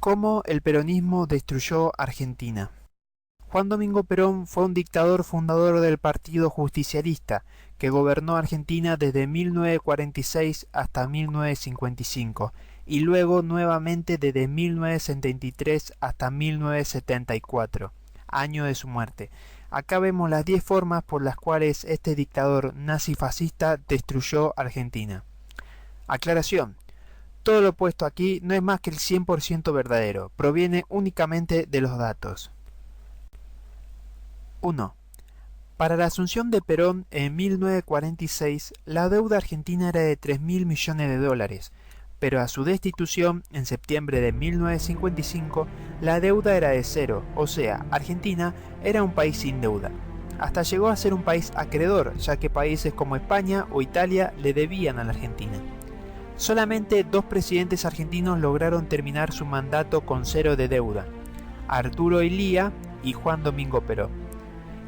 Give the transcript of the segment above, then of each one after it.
¿Cómo el peronismo destruyó Argentina? Juan Domingo Perón fue un dictador fundador del Partido Justicialista, que gobernó Argentina desde 1946 hasta 1955, y luego nuevamente desde 1973 hasta 1974, año de su muerte. Acá vemos las 10 formas por las cuales este dictador nazi-fascista destruyó Argentina. Aclaración. Todo lo puesto aquí no es más que el 100% verdadero, proviene únicamente de los datos. 1. Para la asunción de Perón en 1946, la deuda argentina era de 3.000 millones de dólares, pero a su destitución en septiembre de 1955, la deuda era de cero, o sea, Argentina era un país sin deuda. Hasta llegó a ser un país acreedor, ya que países como España o Italia le debían a la Argentina. Solamente 2 presidentes argentinos lograron terminar su mandato con cero de deuda: Arturo Illia y Juan Domingo Perón.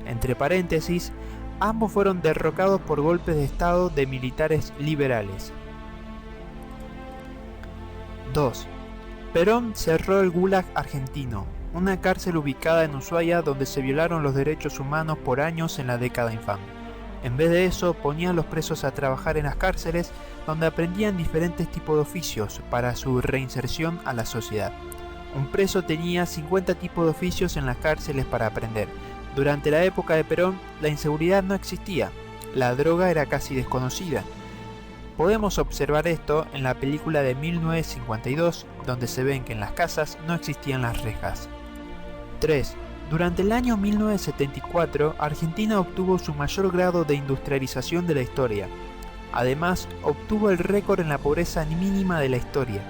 Entre paréntesis, ambos fueron derrocados por golpes de estado de militares liberales. 2. Perón cerró el Gulag argentino, una cárcel ubicada en Ushuaia donde se violaron los derechos humanos por años en la década infame. En vez de eso, ponía a los presos a trabajar en las cárceles, donde aprendían diferentes tipos de oficios para su reinserción a la sociedad. Un preso tenía 50 tipos de oficios en las cárceles para aprender. Durante la época de Perón, la inseguridad no existía, la droga era casi desconocida. Podemos observar esto en la película de 1952, donde se ven que en las casas no existían las rejas. 3. Durante el año 1974, Argentina obtuvo su mayor grado de industrialización de la historia. Además, obtuvo el récord en la pobreza mínima de la historia.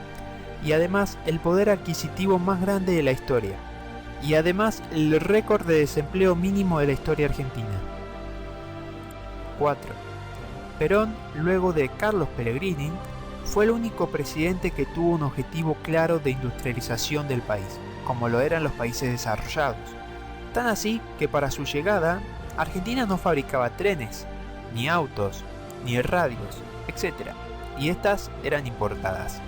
Y además, el poder adquisitivo más grande de la historia. Y además, el récord de desempleo mínimo de la historia argentina. 4. Perón, luego de Carlos Pellegrini, fue el único presidente que tuvo un objetivo claro de industrialización del país, como lo eran los países desarrollados. Tan así que para su llegada, Argentina no fabricaba trenes, ni autos, ni radios, etc. Y estas eran importadas.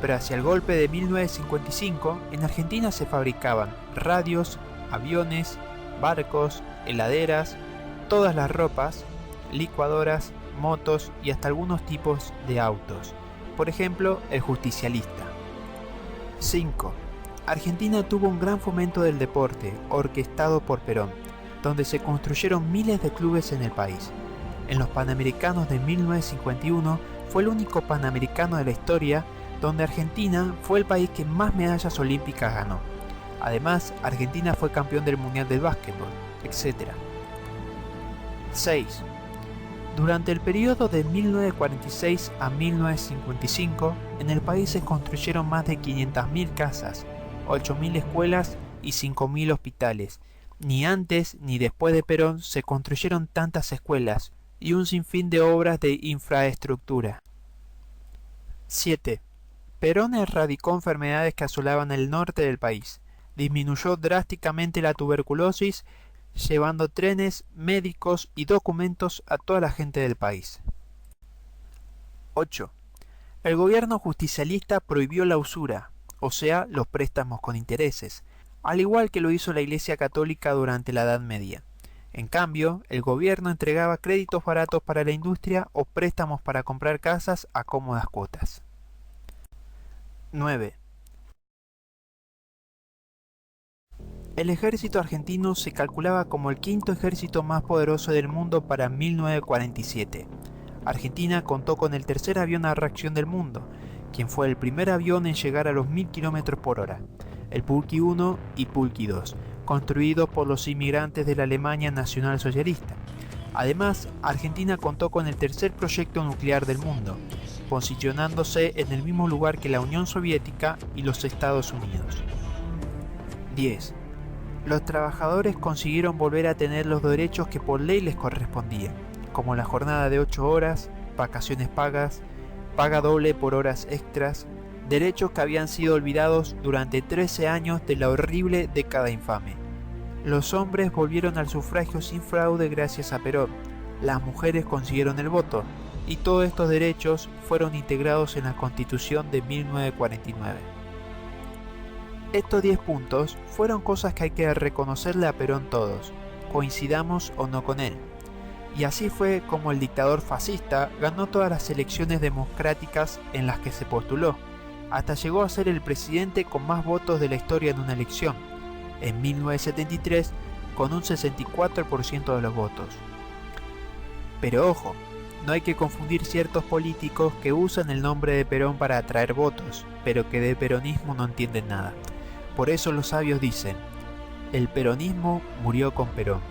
Pero hacia el golpe de 1955, en Argentina se fabricaban radios, aviones, barcos, heladeras, todas las ropas, licuadoras, motos y hasta algunos tipos de autos. Por ejemplo, el justicialista. 5. Argentina tuvo un gran fomento del deporte, orquestado por Perón, donde se construyeron miles de clubes en el país. En los Panamericanos de 1951 fue el único Panamericano de la historia donde Argentina fue el país que más medallas olímpicas ganó. Además, Argentina fue campeón del Mundial del Básquetbol, etc. 6. Durante el periodo de 1946 a 1955, en el país se construyeron más de 500.000 casas, 8.000 escuelas y 5.000 hospitales. Ni antes ni después de Perón se construyeron tantas escuelas y un sinfín de obras de infraestructura. 7. Perón erradicó enfermedades que asolaban el norte del país. Disminuyó drásticamente la tuberculosis, llevando trenes, médicos y documentos a toda la gente del país. 8. El gobierno justicialista prohibió la usura, o sea, los préstamos con intereses, al igual que lo hizo la Iglesia Católica durante la Edad Media. En cambio, el gobierno entregaba créditos baratos para la industria o préstamos para comprar casas a cómodas cuotas. 9. El ejército argentino se calculaba como el quinto ejército más poderoso del mundo para 1947. Argentina contó con el tercer avión a reacción del mundo, quien fue el primer avión en llegar a los 1000 km por hora, el Pulqui 1 y Pulqui 2, construidos por los inmigrantes de la Alemania nacionalsocialista. Además, Argentina contó con el tercer proyecto nuclear del mundo, posicionándose en el mismo lugar que la Unión Soviética y los Estados Unidos. 10. Los trabajadores consiguieron volver a tener los derechos que por ley les correspondían, como la jornada de 8 horas, vacaciones pagas, paga doble por horas extras, derechos que habían sido olvidados durante 13 años de la horrible década infame. Los hombres volvieron al sufragio sin fraude gracias a Perón, las mujeres consiguieron el voto, y todos estos derechos fueron integrados en la Constitución de 1949. Estos 10 puntos fueron cosas que hay que reconocerle a Perón todos, coincidamos o no con él. Y así fue como el dictador fascista ganó todas las elecciones democráticas en las que se postuló, hasta llegó a ser el presidente con más votos de la historia en una elección, en 1973 con un 64% de los votos. Pero ojo, no hay que confundir ciertos políticos que usan el nombre de Perón para atraer votos, pero que de peronismo no entienden nada. Por eso los sabios dicen, el peronismo murió con Perón.